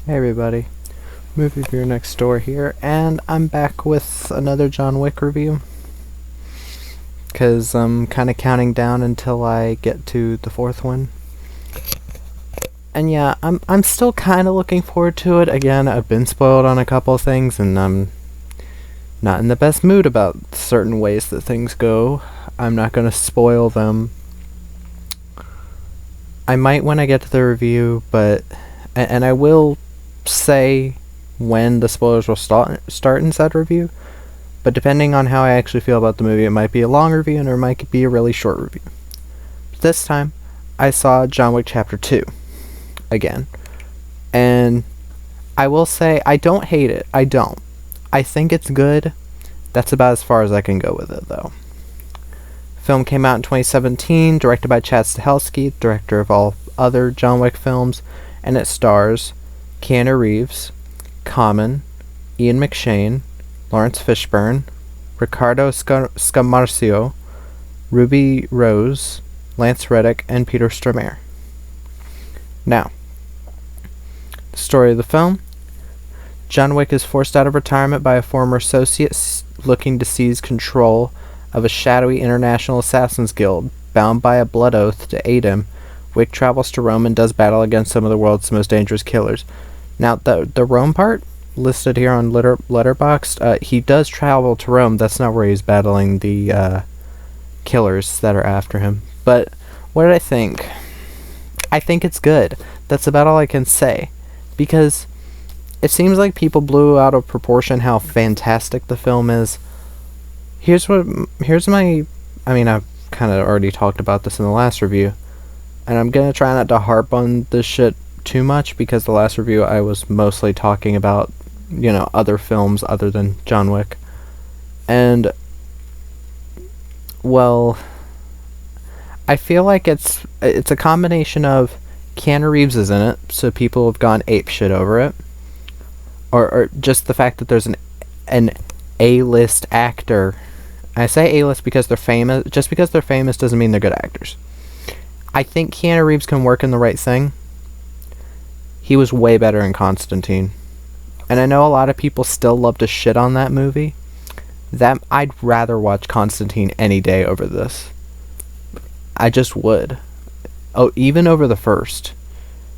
Hey everybody, movie viewer next door here, and I'm back with another John Wick review. Because I'm kind of counting down until I get to the fourth one. And yeah, I'm still kind of looking forward to it. Again, I've been spoiled on a couple of things, and I'm not in the best mood about certain ways that things go. I'm not going to spoil them. I might when I get to the review, but... And I will say when the spoilers will start in said review, but depending on how I actually feel about the movie, it might be a long review and it might be a really short review. This time, I saw John Wick Chapter 2 again, and I will say I don't hate it. I don't. I think it's good. That's about as far as I can go with it, though. Film came out in 2017, directed by Chad Stahelski, director of all other John Wick films, and it stars Keanu Reeves, Common, Ian McShane, Lawrence Fishburne, Ricardo Scamarcio, Ruby Rose, Lance Reddick, and Peter Stormare. Now, the story of the film. John Wick is forced out of retirement by a former associate looking to seize control of a shadowy international assassins guild. Bound by a blood oath to aid him, Wick travels to Rome and does battle against some of the world's most dangerous killers. Now, the Rome part, listed here on Letterboxd, he does travel to Rome. That's not where he's battling the killers that are after him. But what did I think? I think it's good. That's about all I can say. Because it seems like people blew out of proportion how fantastic the film is. Here's my... I mean, I've kind of already talked about this in the last review. And I'm going to try not to harp on this shit too much, because the last review I was mostly talking about, other films other than John Wick. And, well, I feel like it's a combination of Keanu Reeves is in it, so people have gone apeshit over it. Or just the fact that there's an A-list actor. I say A-list because they're famous. Just because they're famous doesn't mean they're good actors. I think Keanu Reeves can work in The Right Thing. He was way better in Constantine. And I know a lot of people still love to shit on that movie. I'd rather watch Constantine any day over this. I just would. Oh, even over the first.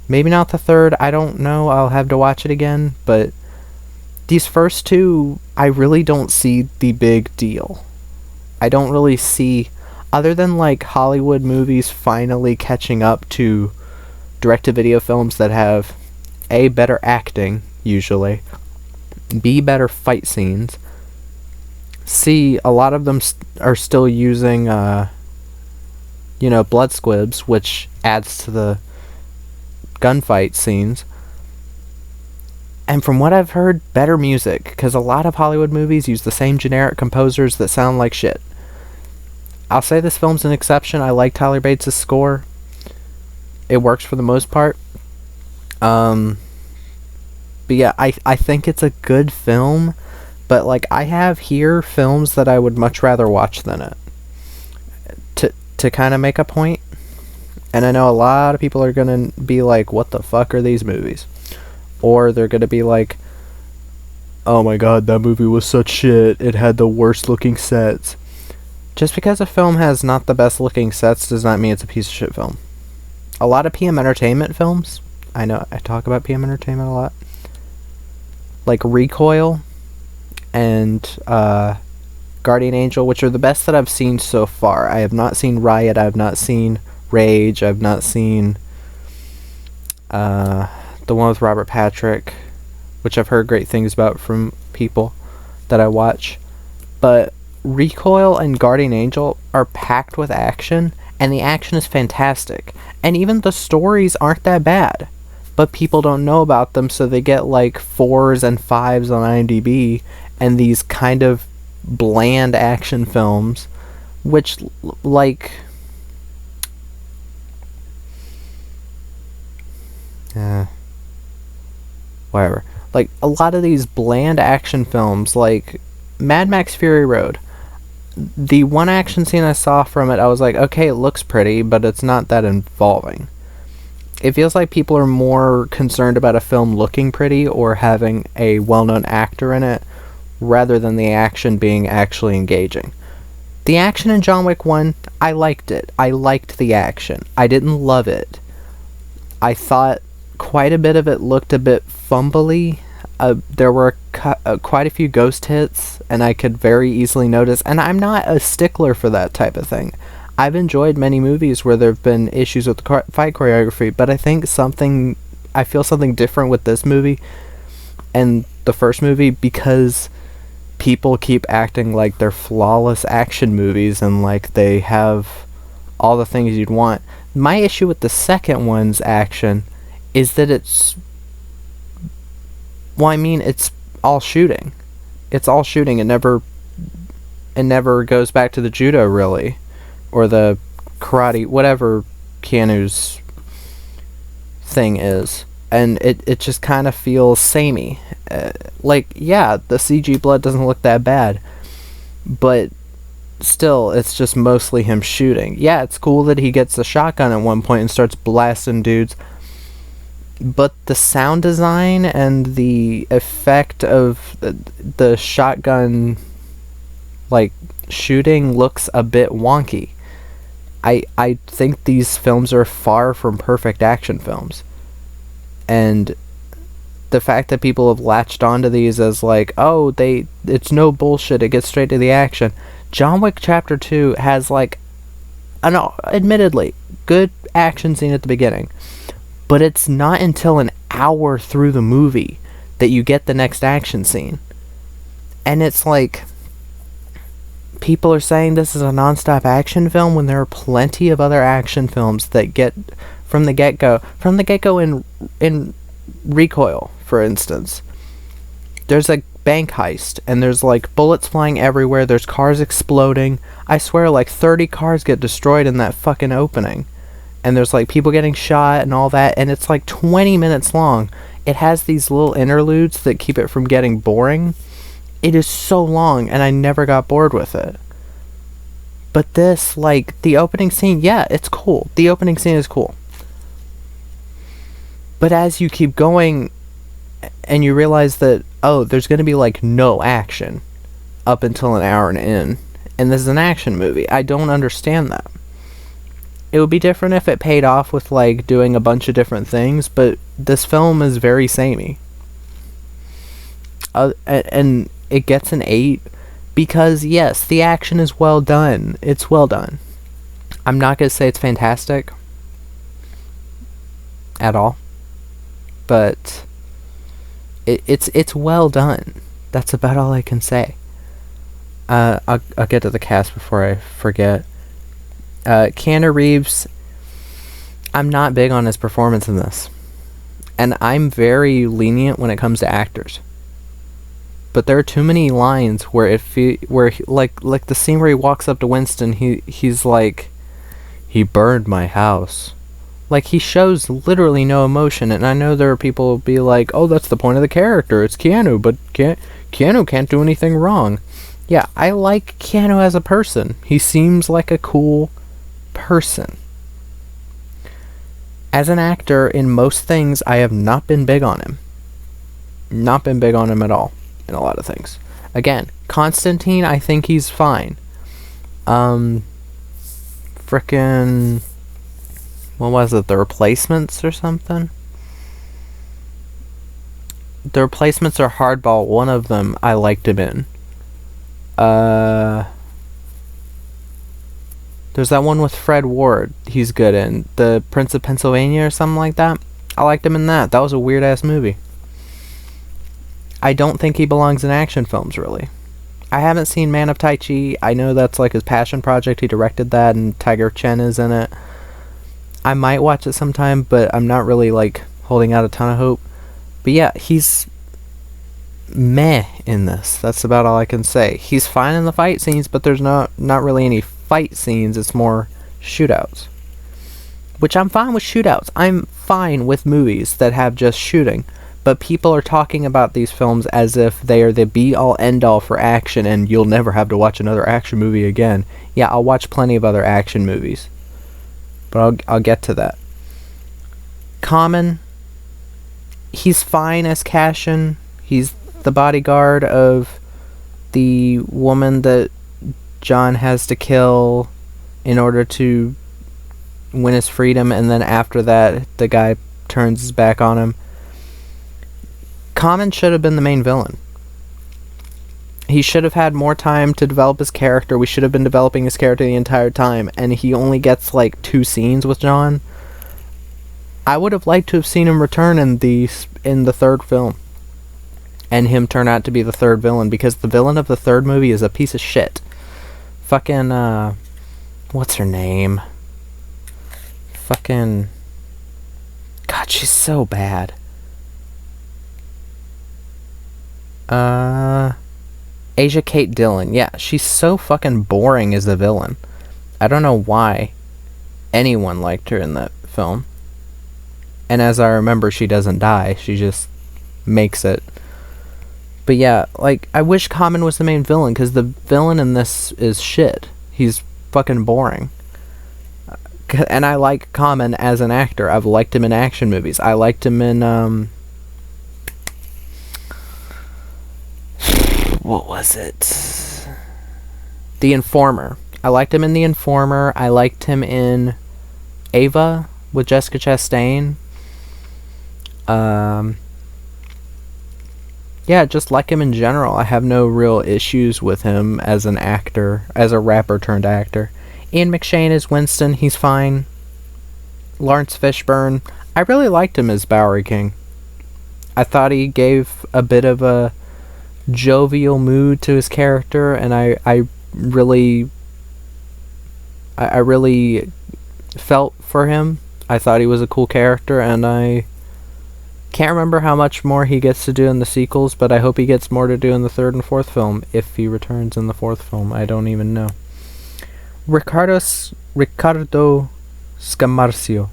Maybe not the third, I don't know. I'll have to watch it again. But these first two, I really don't see the big deal. I don't really see... Other than, Hollywood movies finally catching up to direct-to-video films that have, A, better acting, usually, B, better fight scenes, C, a lot of them are still using, blood squibs, which adds to the gunfight scenes. And from what I've heard, better music, because a lot of Hollywood movies use the same generic composers that sound like shit. I'll say this film's an exception. I like Tyler Bates' score. It works for the most part. But yeah, I think it's a good film. But, I have here films that I would much rather watch than it. To kind of make a point. And I know a lot of people are going to be like, what the fuck are these movies? Or they're going to be like, oh my god, that movie was such shit. It had the worst looking sets. Just because a film has not the best looking sets does not mean it's a piece of shit film. A lot of PM Entertainment films, I know I talk about PM Entertainment a lot, like Recoil and Guardian Angel, which are the best that I've seen so far. I have not seen Riot, I have not seen Rage, I've not seen the one with Robert Patrick, which I've heard great things about from people that I watch. But Recoil and Guardian Angel are packed with action, and the action is fantastic. And even the stories aren't that bad, but people don't know about them, so they get 4s and 5s on IMDb, and these kind of bland action films, which, whatever. A lot of these bland action films, like Mad Max Fury Road, the one action scene I saw from it, I was like, okay, it looks pretty, but it's not that involving. It feels like people are more concerned about a film looking pretty or having a well-known actor in it rather than the action being actually engaging. The action in John Wick 1, I liked it. I liked the action. I didn't love it. I thought quite a bit of it looked a bit fumbly. There were quite a few ghost hits, and I could very easily notice, and I'm not a stickler for that type of thing. I've enjoyed many movies where there have been issues with the fight choreography, but I feel something different with this movie and the first movie because people keep acting like they're flawless action movies and like they have all the things you'd want. My issue with the second one's action is that it's all shooting. It's all shooting. It never goes back to the judo, really, or the karate, whatever Keanu's thing is. And it just kind of feels samey. Yeah, the CG blood doesn't look that bad, but still, it's just mostly him shooting. Yeah, it's cool that he gets the shotgun at one point and starts blasting dudes, but the sound design and the effect of the shotgun, like, shooting looks a bit wonky. I think these films are far from perfect action films. And the fact that people have latched onto these as like, oh, it's no bullshit, it gets straight to the action. John Wick Chapter 2 has like an admittedly good action scene at the beginning, but it's not until an hour through the movie that you get the next action scene. And it's like, people are saying this is a non-stop action film when there are plenty of other action films that get from the get-go in Recoil, for instance. There's a bank heist, and there's like bullets flying everywhere, there's cars exploding. I swear like 30 cars get destroyed in that fucking opening. And there's like people getting shot and all that, and it's like 20 minutes long. It has these little interludes that keep it from getting boring. It is so long, and I never got bored with it. But this, like, the opening scene, yeah, it's cool. The opening scene is cool. But as you keep going, and you realize that, oh, there's going to be, like, no action up until an hour and in, and this is an action movie. I don't understand that. It would be different if it paid off with, like, doing a bunch of different things, but this film is very samey. And it gets an 8 because, yes, the action is well done. It's well done. I'm not going to say it's fantastic at all, but it's well done. That's about all I can say. I'll get to the cast before I forget. Keanu Reeves, I'm not big on his performance in this, and I'm very lenient when it comes to actors. But there are too many lines where like the scene where he walks up to Winston, he's like, he burned my house. Like, he shows literally no emotion, and I know there are people who be like, oh, that's the point of the character, it's Keanu, but Keanu can't do anything wrong. Yeah, I like Keanu as a person. He seems like a cool person. As an actor, in most things, I have not been big on him. Not been big on him at all. In a lot of things. Again, Constantine, I think he's fine. Frickin', what was it, The Replacements or something? The Replacements or Hardball, one of them I liked him in. There's that one with Fred Ward he's good in. The Prince of Pennsylvania or something like that. I liked him in that. That was a weird ass movie. I don't think he belongs in action films, really. I haven't seen Man of Tai Chi. I know that's like his passion project. He directed that, and Tiger Chen is in it. I might watch it sometime, but I'm not really like holding out a ton of hope. But yeah, he's meh in this. That's about all I can say. He's fine in the fight scenes, but there's not really any fight scenes. It's more shootouts. Which I'm fine with shootouts. I'm fine with movies that have just shooting. But people are talking about these films as if they are the be-all, end-all for action, and you'll never have to watch another action movie again. Yeah, I'll watch plenty of other action movies. But I'll get to that. Common, he's fine as Cashin. He's the bodyguard of the woman that John has to kill in order to win his freedom, and then after that, the guy turns his back on him. Common should have been the main villain. He should have had more time to develop his character. We should have been developing his character the entire time, and he only gets like 2 scenes with John. I would have liked to have seen him return in the third film, and him turn out to be the third villain, because the villain of the third movie is a piece of shit. Fucking what's her name? Fucking, God, she's so bad. Asia Kate Dillon. Yeah, she's so fucking boring as the villain. I don't know why anyone liked her in that film. And as I remember, she doesn't die. She just makes it. But yeah, like, I wish Common was the main villain, because the villain in this is shit. He's fucking boring. And I like Common as an actor. I've liked him in action movies. I liked him in, what was it? The Informer. I liked him in The Informer. I liked him in Ava with Jessica Chastain. Yeah, just like him in general. I have no real issues with him as an actor, as a rapper turned actor. Ian McShane is Winston. He's fine. Lawrence Fishburne. I really liked him as Bowery King. I thought he gave a bit of a jovial mood to his character, and I really felt for him. I thought he was a cool character, and I can't remember how much more he gets to do in the sequels, but I hope he gets more to do in the third and fourth film, if he returns in the fourth film. I don't even know. Ricardo Scamarcio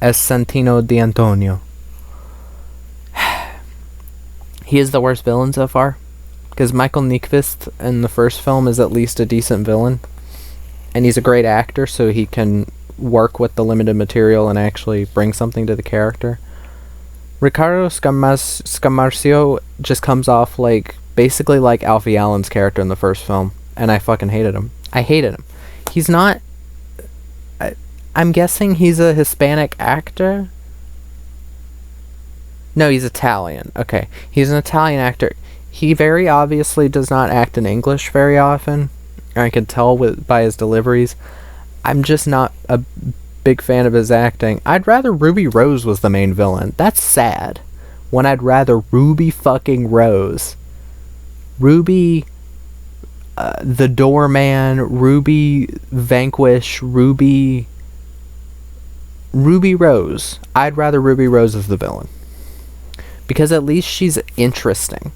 as Santino D'Antonio. He is the worst villain so far, because Michael Nyqvist in the first film is at least a decent villain, and he's a great actor, so he can work with the limited material and actually bring something to the character. Ricardo Scamarcio just comes off like, basically like Alfie Allen's character in the first film, and I fucking hated him. I hated him. He's not... I'm guessing he's a Hispanic actor? No, he's Italian. Okay. He's an Italian actor. He very obviously does not act in English very often. I can tell by his deliveries. I'm just not a big fan of his acting. I'd rather Ruby Rose was the main villain. That's sad. When I'd rather Ruby fucking Rose. Ruby... the Doorman, Ruby Vanquish, Ruby Rose. I'd rather Ruby Rose as the villain, because at least she's interesting.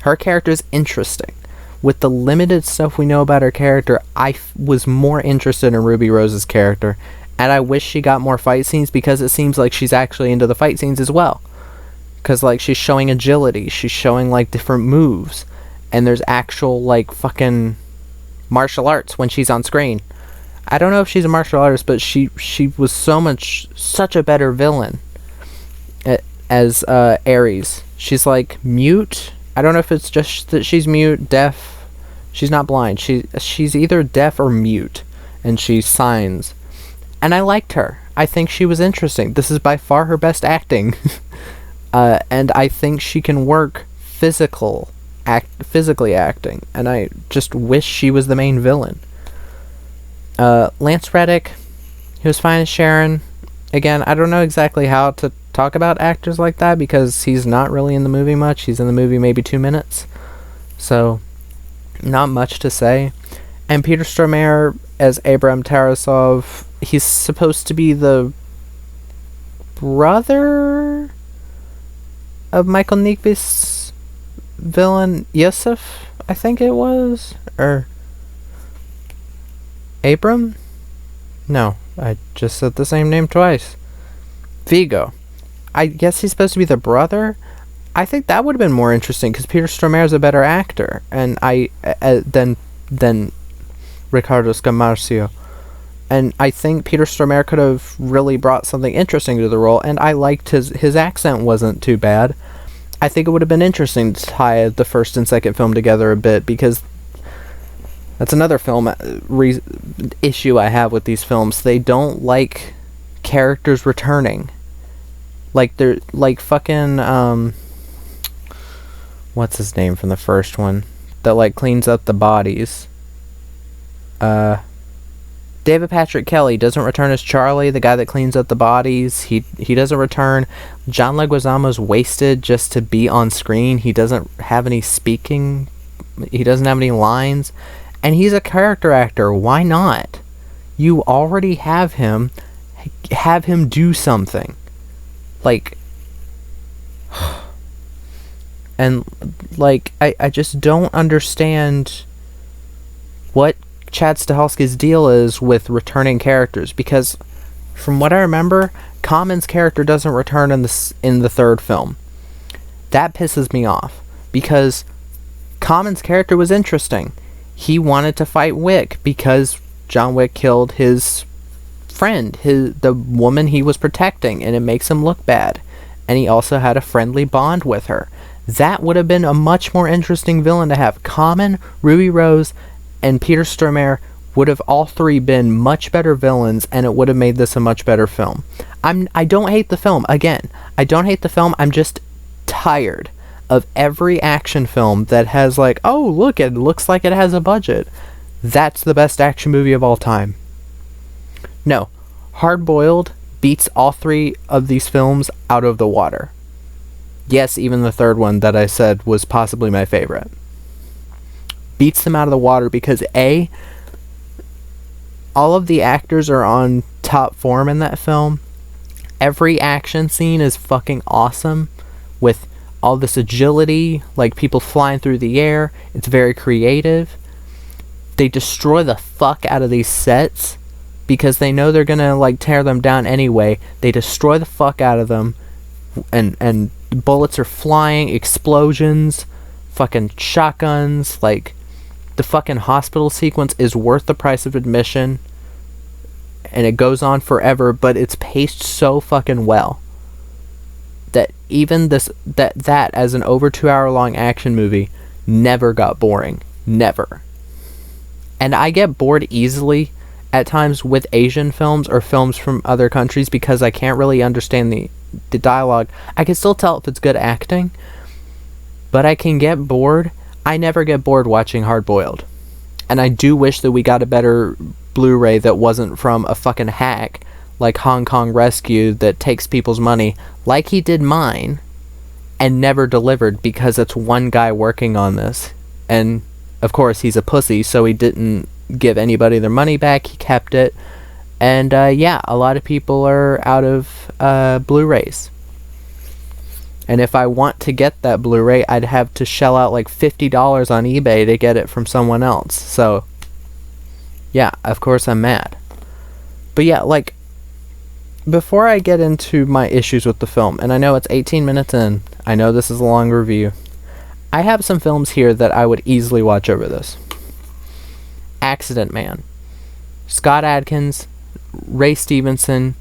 Her character is interesting. With the limited stuff we know about her character, I was more interested in Ruby Rose's character, and I wish she got more fight scenes, because it seems like she's actually into the fight scenes as well. Because, like, she's showing agility, she's showing, like, different moves. And there's actual, like, fucking martial arts when she's on screen. I don't know if she's a martial artist, but she was such a better villain as Ares. She's, like, mute. I don't know if it's just that she's mute, deaf. She's not blind. She's either deaf or mute, and she signs. And I liked her. I think she was interesting. This is by far her best acting. And I think she can work physically acting, and I just wish she was the main villain. Lance Reddick, he was fine as Sharon. Again, I don't know exactly how to talk about actors like that, because he's not really in the movie much. He's in the movie maybe 2 minutes, so not much to say. And Peter Stormare as Abram Tarasov, he's supposed to be the brother of Michael Nyqvist's villain Yosef, I think it was, or Abram? No, I just said the same name twice. Viggo. I guess he's supposed to be the brother. I think that would have been more interesting, because Peter Stormare is a better actor, and than Ricardo Scamarcio, And I think Peter Stormare could have really brought something interesting to the role, and I liked his accent wasn't too bad. I think it would have been interesting to tie the first and second film together a bit, because that's another film issue I have with these films. They don't like characters returning. Like, they're like fucking what's his name from the first one that like cleans up the bodies? David Patrick Kelly doesn't return as Charlie, the guy that cleans up the bodies. He doesn't return. John Leguizamo's wasted just to be on screen. He doesn't have any speaking. He doesn't have any lines. And he's a character actor. Why not? You already have him. Have him do something. Like... And, like, I just don't understand what Chad Stahelski's deal is with returning characters, because from what I remember, Common's character doesn't return in the third film. That pisses me off, because Common's character was interesting. He wanted to fight Wick because John Wick killed his friend, the woman he was protecting, and it makes him look bad. And he also had a friendly bond with her. That would have been a much more interesting villain to have. Common, Ruby Rose, and Peter Stormare would have all three been much better villains, and it would have made this a much better film. I don't hate the film. Again, I don't hate the film. I'm just tired of every action film that has like, oh, look, it looks like it has a budget. That's the best action movie of all time. No. Hard Boiled beats all three of these films out of the water. Yes, even the third one that I said was possibly my favorite. Beats them out of the water because A, all of the actors are on top form in that film. Every action scene is fucking awesome with all this agility, like people flying through the air. It's very creative. They destroy the fuck out of these sets because they know they're gonna like tear them down anyway. They destroy the fuck out of them, and bullets are flying, explosions, fucking shotguns, like the fucking hospital sequence is worth the price of admission, and it goes on forever, but it's paced so fucking well that even that as an over 2 hour long action movie never got boring. Never. And I get bored easily at times with Asian films or films from other countries because I can't really understand the dialogue. I can still tell if it's good acting, but I can get bored. I never get bored watching Hard Boiled. And I do wish that we got a better Blu-ray that wasn't from a fucking hack like Hong Kong Rescue that takes people's money like he did mine and never delivered because it's one guy working on this. And of course he's a pussy, so he didn't give anybody their money back. He kept it. And yeah, a lot of people are out of Blu-rays. And if I want to get that Blu-ray, I'd have to shell out like $50 on eBay to get it from someone else. So, yeah, of course I'm mad. But yeah, like, before I get into my issues with the film, and I know it's 18 minutes in, I know this is a long review, I have some films here that I would easily watch over this. Accident Man. Scott Adkins, Ray Stevenson,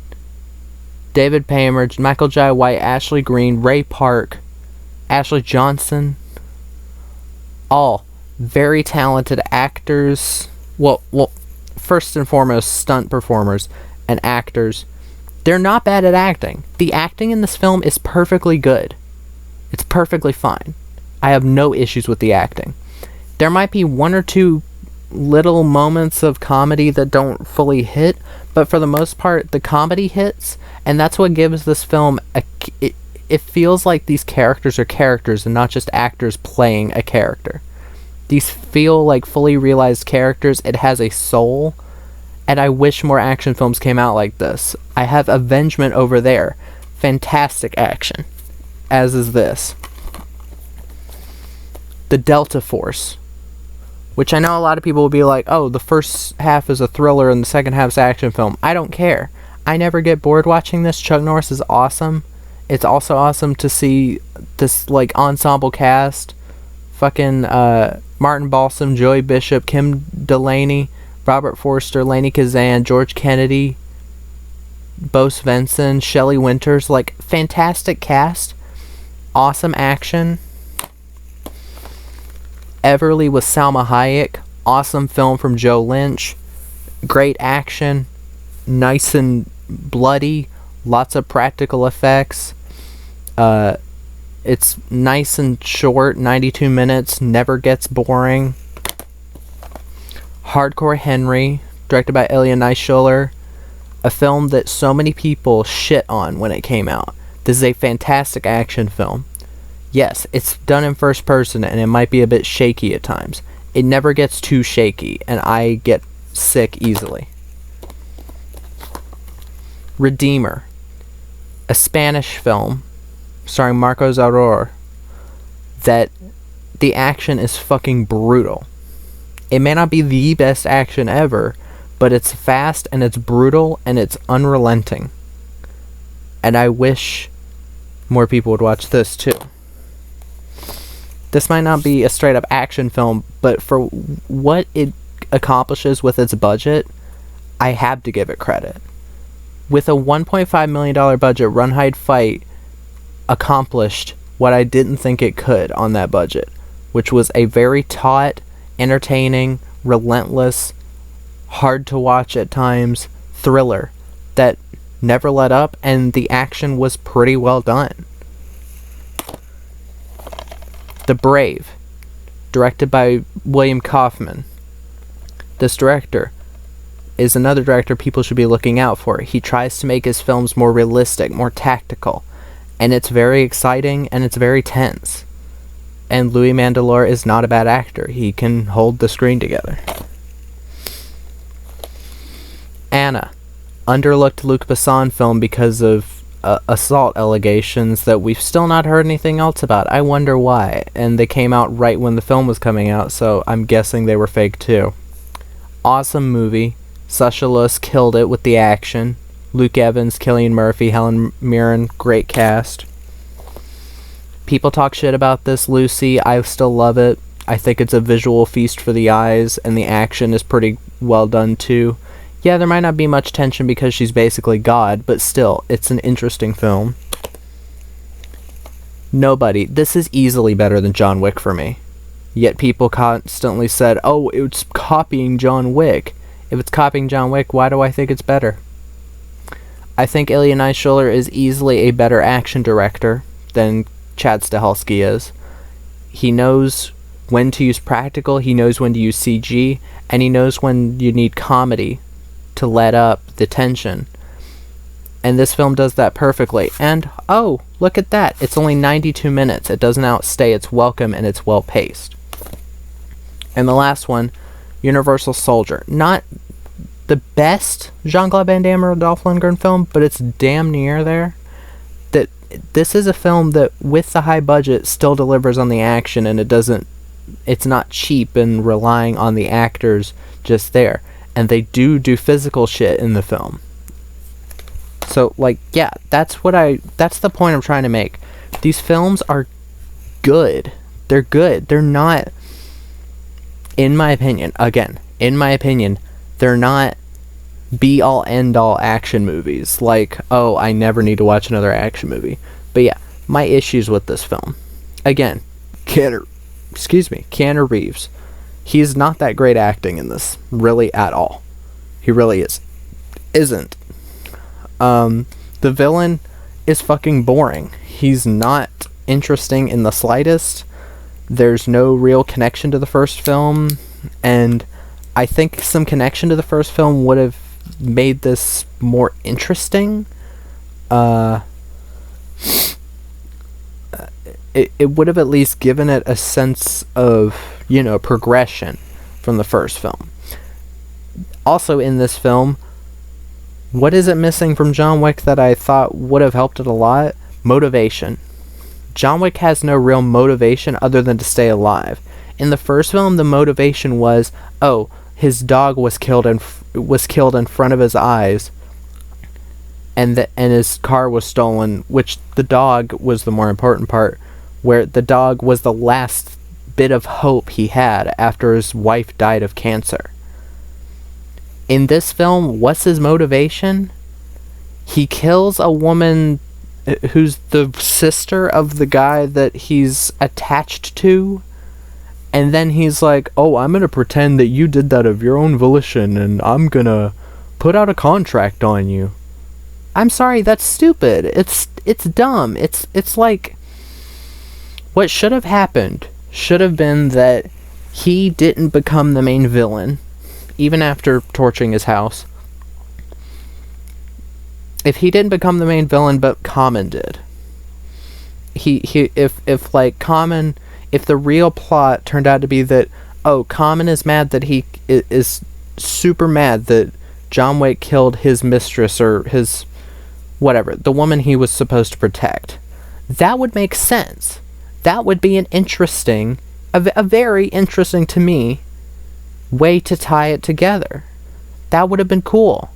David Paymer, Michael Jai White, Ashley Greene, Ray Park, Ashley Johnson. All very talented actors. Well, first and foremost, stunt performers and actors. They're not bad at acting. The acting in this film is perfectly good. It's perfectly fine. I have no issues with the acting. There might be one or two little moments of comedy that don't fully hit, but for the most part, the comedy hits, and that's what gives this film it feels like these characters are characters and not just actors playing a character. These feel like fully realized characters. It has a soul, and I wish more action films came out like this. I have Avengement over there. Fantastic action. As is this. The Delta Force, which I know a lot of people will be like, oh, the first half is a thriller and the second half is an action film. I don't care. I never get bored watching this. Chuck Norris is awesome. It's also awesome to see this, like, ensemble cast. Fucking Martin Balsam, Joey Bishop, Kim Delaney, Robert Forster, Lainie Kazan, George Kennedy, Bo Svensson, Shelley Winters. Like, fantastic cast. Awesome action. Everly with Salma Hayek. Awesome film from Joe Lynch. Great action. Nice and bloody. Lots of practical effects. It's nice and short, 92 minutes, never gets boring. Hardcore Henry, directed by Elia Neischuller, a film that so many people shit on when it came out. This is a fantastic action film. Yes, it's done in first person and it might be a bit shaky at times. It never gets too shaky and I get sick easily. Redeemer, a Spanish film starring Marcos Auror, that the action is fucking brutal. It may not be the best action ever, but it's fast and it's brutal and it's unrelenting. And I wish more people would watch this too. This might not be a straight up action film, but for what it accomplishes with its budget, I have to give it credit. With a $1.5 million budget, Run, Hide, Fight accomplished what I didn't think it could on that budget, which was a very taut, entertaining, relentless, hard to watch at times thriller that never let up, and the action was pretty well done. The Brave, directed by William Kaufman. This director is another director people should be looking out for. He tries to make his films more realistic, more tactical, and it's very exciting and it's very tense. And Louis Mandylor is not a bad actor. He can hold the screen together. Anna, underlooked Luc Besson film because of assault allegations that we've still not heard anything else about. I wonder why. And they came out right when the film was coming out, so I'm guessing they were fake too. Awesome movie. Sasha Luss killed it with the action. Luke Evans, Cillian Murphy, Helen Mirren, great cast. People talk shit about this, Lucy. I still love it. I think it's a visual feast for the eyes, and the action is pretty well done too. Yeah, there might not be much tension because she's basically God, but still, it's an interesting film. Nobody. This is easily better than John Wick for me. Yet people constantly said, oh, it's copying John Wick. If it's copying John Wick, why do I think it's better? I think Elia Neischuller is easily a better action director than Chad Stahelski is. He knows when to use practical, he knows when to use CG, and he knows when you need comedy to let up the tension. And this film does that perfectly. And, oh, look at that. It's only 92 minutes. It doesn't outstay its welcome, and it's well paced. And the last one, Universal Soldier. Not the best Jean-Claude Van Damme or Dolph Lundgren film, but it's damn near there. That this is a film that, with the high budget, still delivers on the action, and it's not cheap and relying on the actors just there. And they do physical shit in the film. So, like, yeah, that's the point I'm trying to make. These films are good. They're good. They're not, in my opinion, they're not be-all, end-all action movies. Like, oh, I never need to watch another action movie. But yeah, my issues with this film. Again, Keanu Reeves. He's not that great acting in this, really, at all. He really isn't. The villain is fucking boring. He's not interesting in the slightest. There's no real connection to the first film, and I think some connection to the first film would have made this more interesting. It would have at least given it a sense of, progression from the first film. Also in this film, what is it missing from John Wick that I thought would have helped it a lot? Motivation. John Wick has no real motivation other than to stay alive. In the first film, the motivation was, oh, his dog was killed in front of his eyes, and his car was stolen, which the dog was the more important part, where the dog was the last bit of hope he had after his wife died of cancer. In this film, what's his motivation? He kills a woman who's the sister of the guy that he's attached to, and then he's like, oh, I'm gonna pretend that you did that of your own volition, and I'm gonna put out a contract on you. I'm sorry, that's stupid. It's dumb. It's like, what should have happened should have been that he didn't become the main villain, even after torching his house. If he didn't become the main villain, but Common did. If the real plot turned out to be that, oh, Common is mad that he is super mad that John Wick killed his mistress, or his, whatever, the woman he was supposed to protect. That would make sense. That would be an interesting, a very interesting to me, way to tie it together. That would have been cool.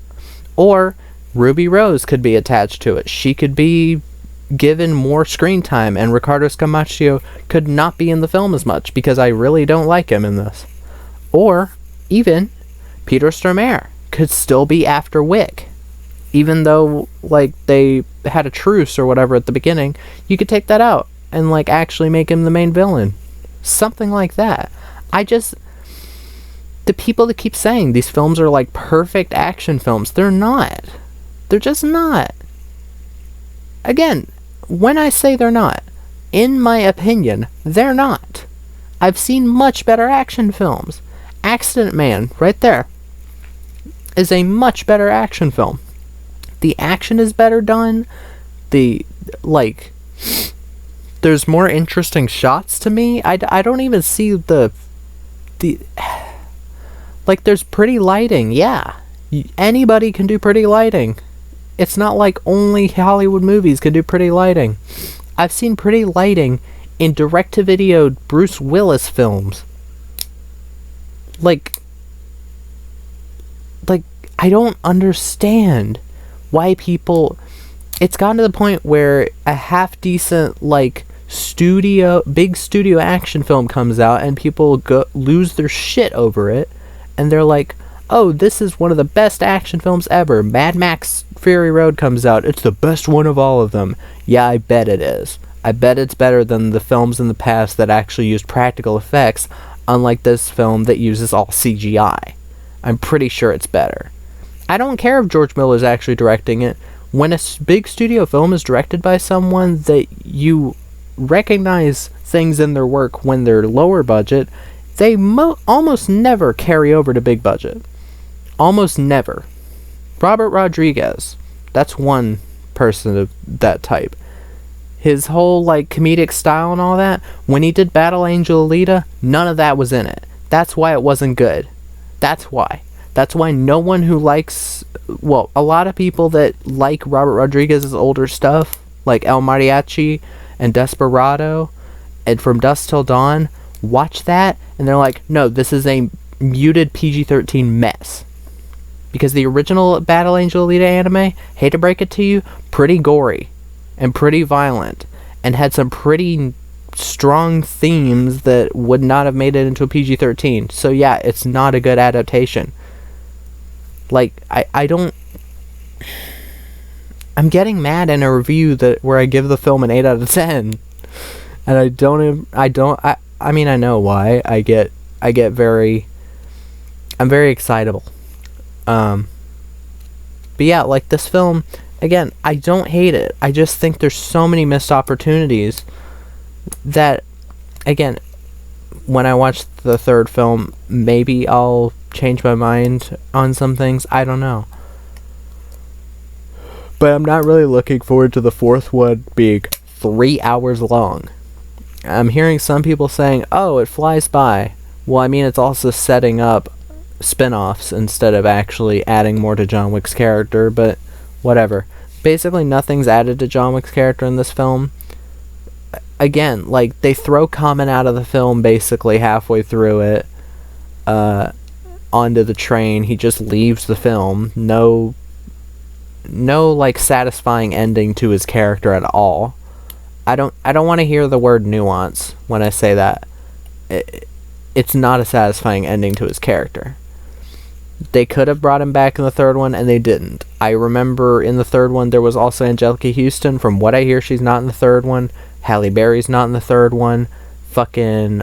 Or Ruby Rose could be attached to it. She could be given more screen time, and Ricardo Scamaccio could not be in the film as much, because I really don't like him in this. Or even Peter Stormare could still be after Wick. Even though, like, they had a truce or whatever at the beginning, you could take that out and, like, actually make him the main villain. Something like that. The people that keep saying these films are, like, perfect action films, they're not. They're just not. Again, when I say they're not, in my opinion, they're not. I've seen much better action films. Accident Man, right there, is a much better action film. The action is better done. There's more interesting shots to me. I don't even see there's pretty lighting. Yeah, anybody can do pretty lighting. It's not like only Hollywood movies can do pretty lighting. I've seen pretty lighting in direct-to-video Bruce Willis films. Like, I don't understand why people... It's gotten to the point where a half-decent, like, big studio action film comes out, and people lose their shit over it, and they're like, oh, this is one of the best action films ever. Mad Max Fury Road comes out. It's the best one of all of them. Yeah, I bet it is. I bet it's better than the films in the past that actually used practical effects, unlike this film that uses all CGI. I'm pretty sure it's better. I don't care if George Miller's actually directing it. When a big studio film is directed by someone that you recognize things in their work when they're lower budget, they almost never carry over to big budget. Almost never. Robert Rodriguez, that's one person of that type. His whole, like, comedic style and all that, when he did Battle Angel Alita, none of that was in it. That's why it wasn't good. That's why. That's why no one who likes... Well, a lot of people that like Robert Rodriguez's older stuff, like El Mariachi and Desperado and From Dusk Till Dawn, watch that, and they're like, no, this is a muted PG-13 mess. Because the original Battle Angel Alita anime, hate to break it to you, pretty gory and pretty violent, and had some pretty strong themes that would not have made it into a PG-13. So yeah, it's not a good adaptation. Like, I'm getting mad in a review where I give the film an 8 out of 10. And I mean, I know why. I'm very excitable. But yeah, like, this film, again, I don't hate it. I just think there's so many missed opportunities that, again, when I watch the third film, maybe I'll change my mind on some things. I don't know. But I'm not really looking forward to the fourth one being 3 hours long. I'm hearing some people saying, oh, it flies by. Well, I mean, it's also setting up spin-offs instead of actually adding more to John Wick's character, but whatever. Basically, nothing's added to John Wick's character in this film. Again, like, they throw Common out of the film basically halfway through it, onto the train. He just leaves the film. No, like, satisfying ending to his character at all. I don't want to hear the word nuance when I say that. It's not a satisfying ending to his character. They could have brought him back in the third one, and they didn't. I remember in the third one there was also Angelica Houston. From what I hear, she's not in the third one. Halle Berry's not in the third one. Fucking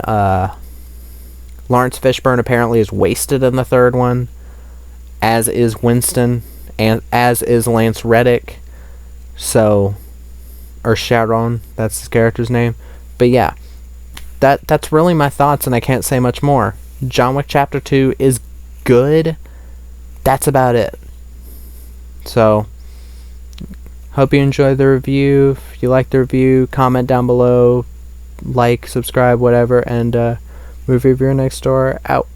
Lawrence Fishburne apparently is wasted in the third one, as is Winston, and as is Lance Reddick. So, or Sharon, that's his character's name. But yeah, that's really my thoughts, and I can't say much more. John Wick Chapter 2 is good. That's about it. So, hope you enjoyed the review. If you liked the review, comment down below, like, subscribe, whatever, and movie reviewer next door out.